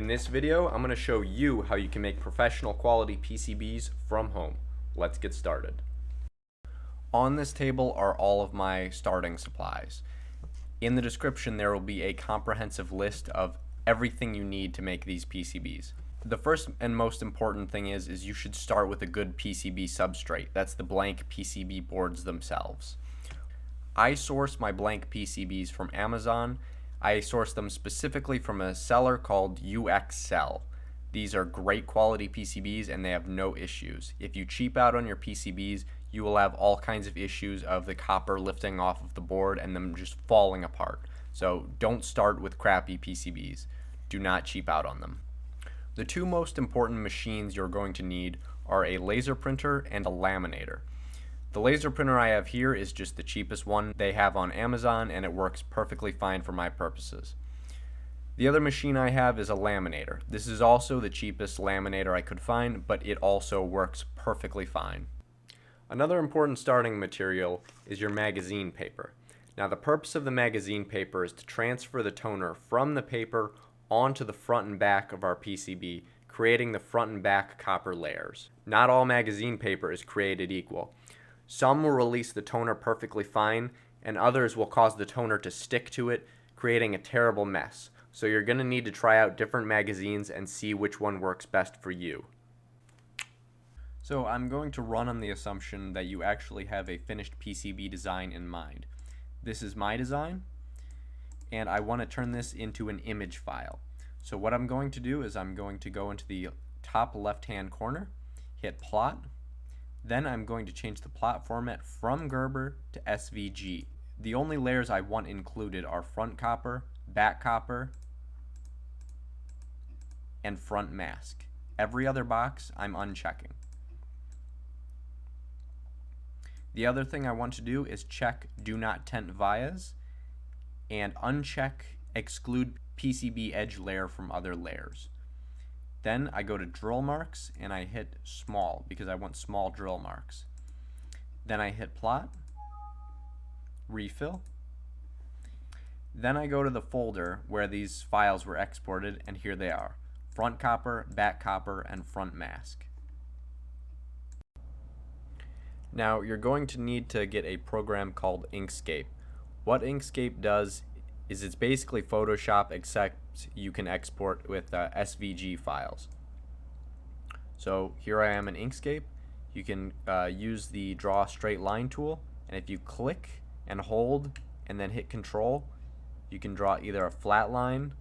In this video, I'm going to show you how you can make professional quality PCBs from home. Let's get started. On this table are all of my starting supplies. In the description there will be a comprehensive list of everything you need to make these PCBs. The first and most important thing is you should start with a good PCB substrate. That's the blank PCB boards themselves. I source my blank PCBs from Amazon. I source them specifically from a seller called UXCell. These are great quality PCBs and they have no issues. If you cheap out on your PCBs, you will have all kinds of issues of the copper lifting off of the board and them just falling apart. So don't start with crappy PCBs. Do not cheap out on them. The two most important machines you're going to need are a laser printer and a laminator. The laser printer I have here is just the cheapest one they have on Amazon, and it works perfectly fine for my purposes. The other machine I have is a laminator. This is also the cheapest laminator I could find, but it also works perfectly fine. Another important starting material is your magazine paper. Now the purpose of the magazine paper is to transfer the toner from the paper onto the front and back of our PCB, creating the front and back copper layers. Not all magazine paper is created equal. Some will release the toner perfectly fine, and others will cause the toner to stick to it, creating a terrible mess. So you're going to need to try out different magazines and see which one works best for you. So I'm going to run on the assumption that you actually have a finished PCB design in mind. This is my design, and I want to turn this into an image file. So what I'm going to do is I'm going to go into the top left-hand corner, hit plot. Then I'm going to change the plot format from Gerber to SVG. The only layers I want included are front copper, back copper, and front mask. Every other box I'm unchecking. The other thing I want to do is check Do Not Tent Vias and uncheck Exclude PCB Edge Layer from other layers. Then I go to drill marks and I hit small because I want small drill marks. Then I hit plot, refill. Then I go to the folder where these files were exported, and here they are: front copper, back copper, and front mask. Now you're going to need to get a program called Inkscape. What Inkscape does is it's basically Photoshop, except you can export with SVG files. So here I am in Inkscape. You can use the draw straight line tool, and if you click and hold and then hit Control, you can draw either a flat line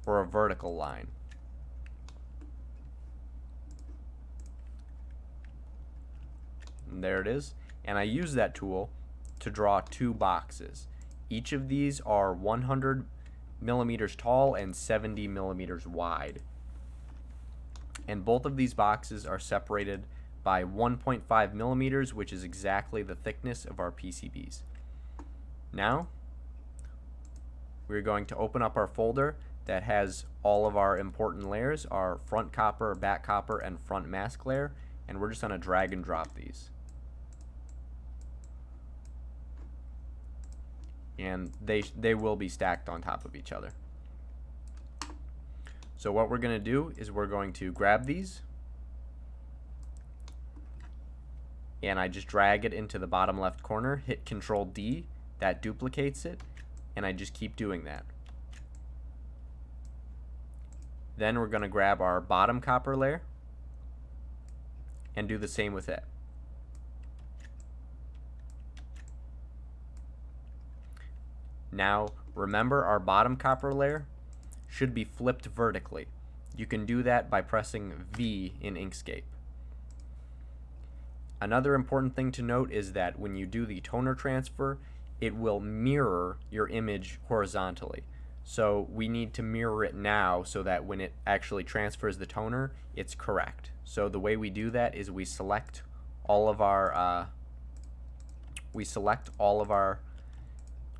or a vertical line. And there it is. And I use that tool to draw two boxes. Each of these are 100 millimeters tall and 70 millimeters wide. And both of these boxes are separated by 1.5 millimeters, which is exactly the thickness of our PCBs. Now, we're going to open up our folder that has all of our important layers, our front copper, back copper, and front mask layer, and we're just going to drag and drop these. And they will be stacked on top of each other. So what we're going to do is we're going to grab these, and I just drag it into the bottom left corner, hit Control D, that duplicates it, and I just keep doing that. Then we're going to grab our bottom copper layer and do the same with it. Now, remember, our bottom copper layer should be flipped vertically. You can do that by pressing V in Inkscape. Another important thing to note is that when you do the toner transfer, it will mirror your image horizontally. So we need to mirror it now so that when it actually transfers the toner, it's correct. So the way we do that is we select all of our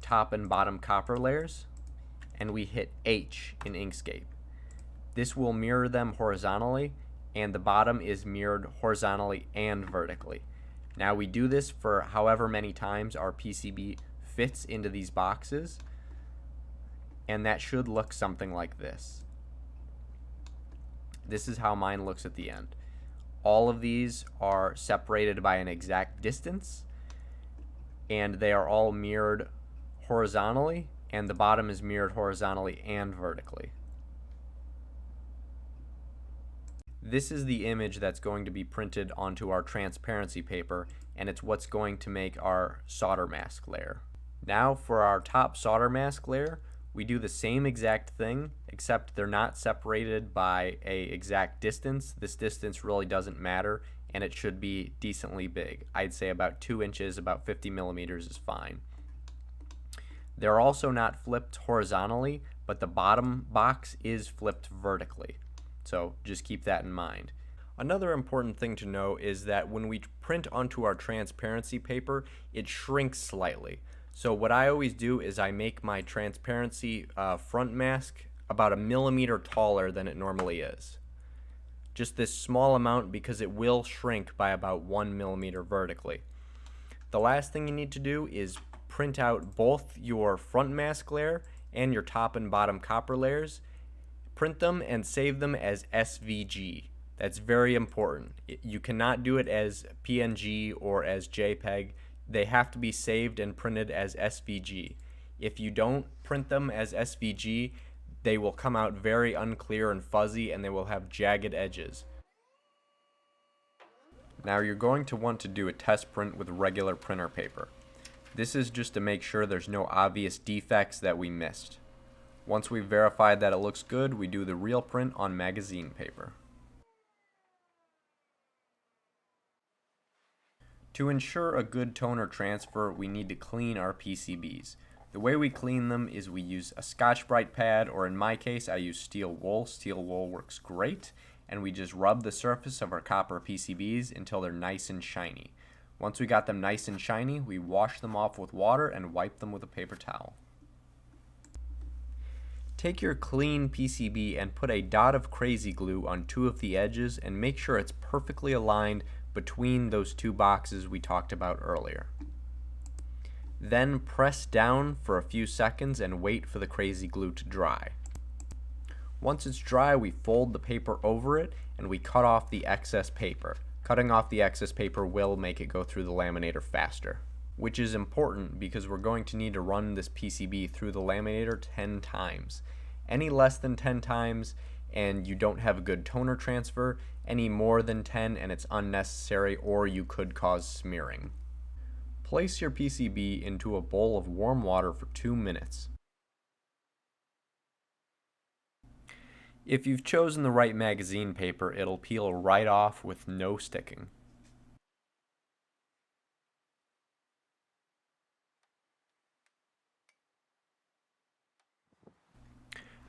top and bottom copper layers, and we hit H in Inkscape. This will mirror them horizontally, and the bottom is mirrored horizontally and vertically. Now we do this for however many times our PCB fits into these boxes, and that should look something like this. This is how mine looks at the end. All of these are separated by an exact distance, and they are all mirrored horizontally, and the bottom is mirrored horizontally and vertically. This is the image that's going to be printed onto our transparency paper, and it's what's going to make our solder mask layer. Now for our top solder mask layer, we do the same exact thing, except they're not separated by an exact distance. This distance really doesn't matter, and it should be decently big. I'd say about 2 inches, about 50 millimeters is fine. They're also not flipped horizontally, but the bottom box is flipped vertically. So just keep that in mind. Another important thing to know is that when we print onto our transparency paper, it shrinks slightly. So what I always do is I make my transparency front mask about 1 millimeter taller than it normally is. Just this small amount, because it will shrink by about 1 millimeter vertically. The last thing you need to do is print out both your front mask layer and your top and bottom copper layers. Print them and save them as SVG. That's very important. You cannot do it as PNG or as JPEG. They have to be saved and printed as SVG. If you don't print them as SVG, they will come out very unclear and fuzzy, and they will have jagged edges. Now you're going to want to do a test print with regular printer paper. This is just to make sure there's no obvious defects that we missed. Once we've verified that it looks good, we do the real print on magazine paper. To ensure a good toner transfer, we need to clean our PCBs. The way we clean them is we use a Scotch-Brite pad, or in my case I use steel wool. Steel wool works great, and we just rub the surface of our copper PCBs until they're nice and shiny. Once we got them nice and shiny, we wash them off with water and wipe them with a paper towel. Take your clean PCB and put a dot of crazy glue on 2 of the edges and make sure it's perfectly aligned between those 2 boxes we talked about earlier. Then press down for a few seconds and wait for the crazy glue to dry. Once it's dry, we fold the paper over it and we cut off the excess paper. Cutting off the excess paper will make it go through the laminator faster, which is important because we're going to need to run this PCB through the laminator 10 times. Any less than 10 times and you don't have a good toner transfer, any more than 10 and it's unnecessary, or you could cause smearing. Place your PCB into a bowl of warm water for 2 minutes. If you've chosen the right magazine paper, it'll peel right off with no sticking.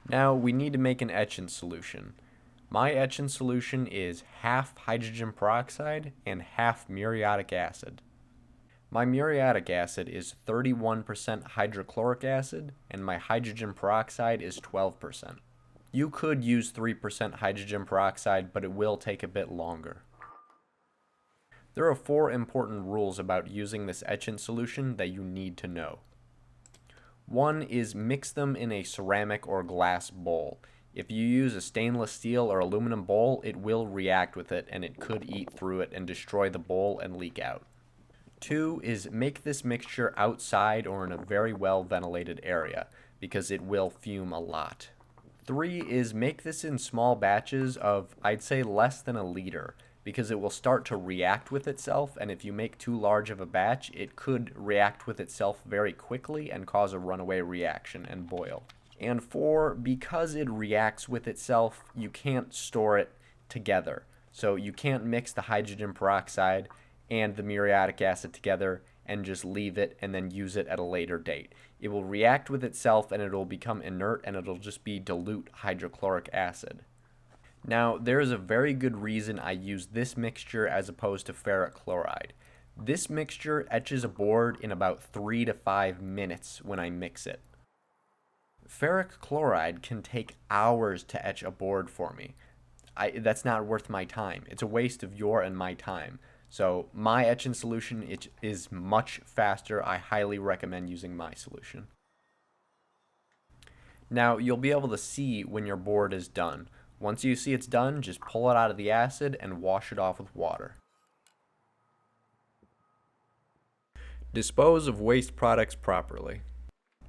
Now we need to make an etchant solution. My etchant solution is half hydrogen peroxide and half muriatic acid. My muriatic acid is 31% hydrochloric acid and my hydrogen peroxide is 12%. You could use 3% hydrogen peroxide, but it will take a bit longer. There are 4 important rules about using this etchant solution that you need to know. 1 is mix them in a ceramic or glass bowl. If you use a stainless steel or aluminum bowl, it will react with it and it could eat through it and destroy the bowl and leak out. 2 is make this mixture outside or in a very well ventilated area, because it will fume a lot. 3 is make this in small batches of, I'd say, less than a liter, because it will start to react with itself, and if you make too large of a batch, it could react with itself very quickly and cause a runaway reaction and boil. And 4, because it reacts with itself, you can't store it together. So you can't mix the hydrogen peroxide and the muriatic acid together and just leave it and then use it at a later date. It will react with itself and it will become inert and it'll just be dilute hydrochloric acid. Now, there is a very good reason I use this mixture as opposed to ferric chloride. This mixture etches a board in about 3 to 5 minutes when I mix it. Ferric chloride can take hours to etch a board for me. That's not worth my time. It's a waste of your and my time. So my etchant solution is much faster. I highly recommend using my solution. Now you'll be able to see when your board is done. Once you see it's done, just pull it out of the acid and wash it off with water. Dispose of waste products properly.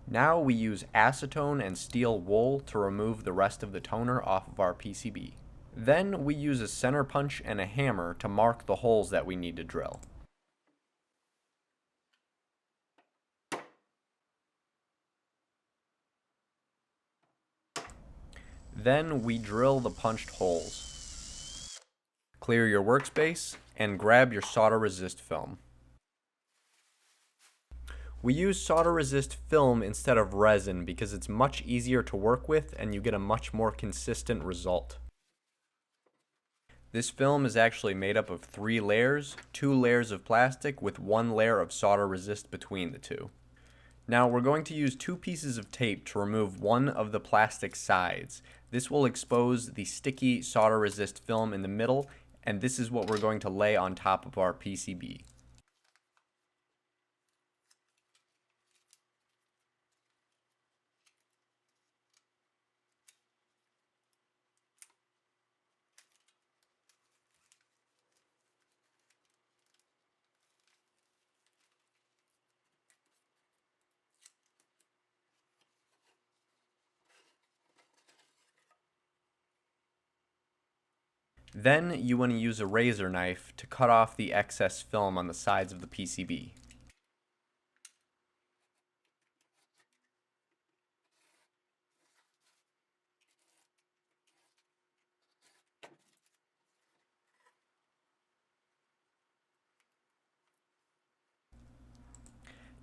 Now we use acetone and steel wool to remove the rest of the toner off of our PCB. Then we use a center punch and a hammer to mark the holes that we need to drill. Then we drill the punched holes. Clear your workspace and grab your solder resist film. We use solder resist film instead of resin because it's much easier to work with and you get a much more consistent result. This film is actually made up of 3 layers, 2 layers of plastic with 1 layer of solder resist between the two. Now we're going to use 2 pieces of tape to remove one of the plastic sides. This will expose the sticky solder resist film in the middle, and this is what we're going to lay on top of our PCB. Then you want to use a razor knife to cut off the excess film on the sides of the PCB.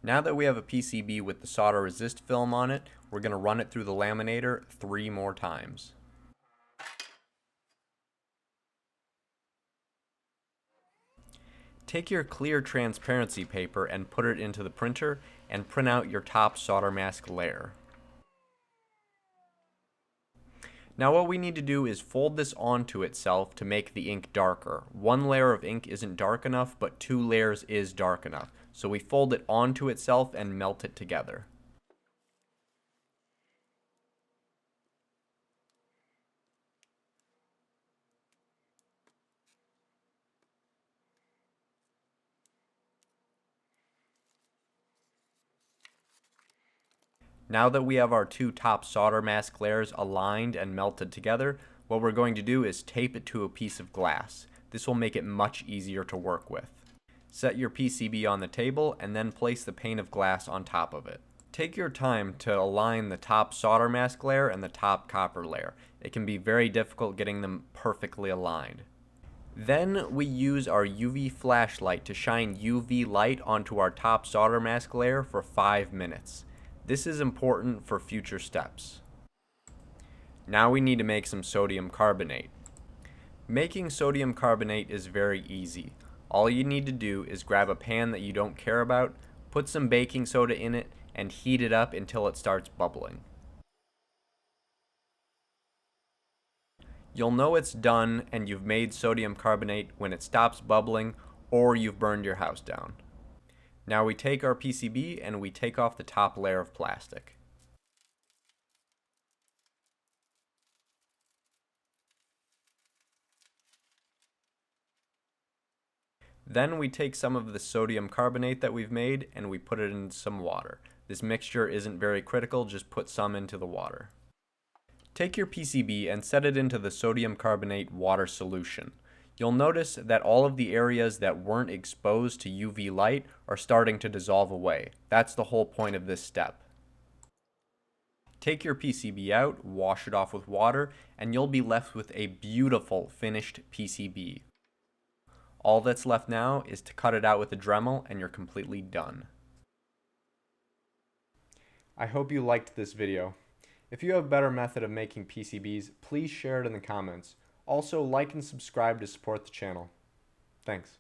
Now that we have a PCB with the solder resist film on it, we're going to run it through the laminator 3 more times. Take your clear transparency paper and put it into the printer and print out your top solder mask layer. Now what we need to do is fold this onto itself to make the ink darker. 1 layer of ink isn't dark enough, but 2 layers is dark enough. So we fold it onto itself and melt it together. Now that we have our 2 top solder mask layers aligned and melted together, what we're going to do is tape it to a piece of glass. This will make it much easier to work with. Set your PCB on the table and then place the pane of glass on top of it. Take your time to align the top solder mask layer and the top copper layer. It can be very difficult getting them perfectly aligned. Then we use our UV flashlight to shine UV light onto our top solder mask layer for 5 minutes. This is important for future steps. Now we need to make some sodium carbonate. Making sodium carbonate is very easy. All you need to do is grab a pan that you don't care about, put some baking soda in it, and heat it up until it starts bubbling. You'll know it's done and you've made sodium carbonate when it stops bubbling or you've burned your house down. Now we take our PCB and we take off the top layer of plastic. Then we take some of the sodium carbonate that we've made and we put it in some water. This mixture isn't very critical, just put some into the water. Take your PCB and set it into the sodium carbonate water solution. You'll notice that all of the areas that weren't exposed to UV light are starting to dissolve away. That's the whole point of this step. Take your PCB out, wash it off with water, and you'll be left with a beautiful finished PCB. All that's left now is to cut it out with a Dremel and you're completely done. I hope you liked this video. If you have a better method of making PCBs, please share it in the comments. Also, like and subscribe to support the channel. Thanks.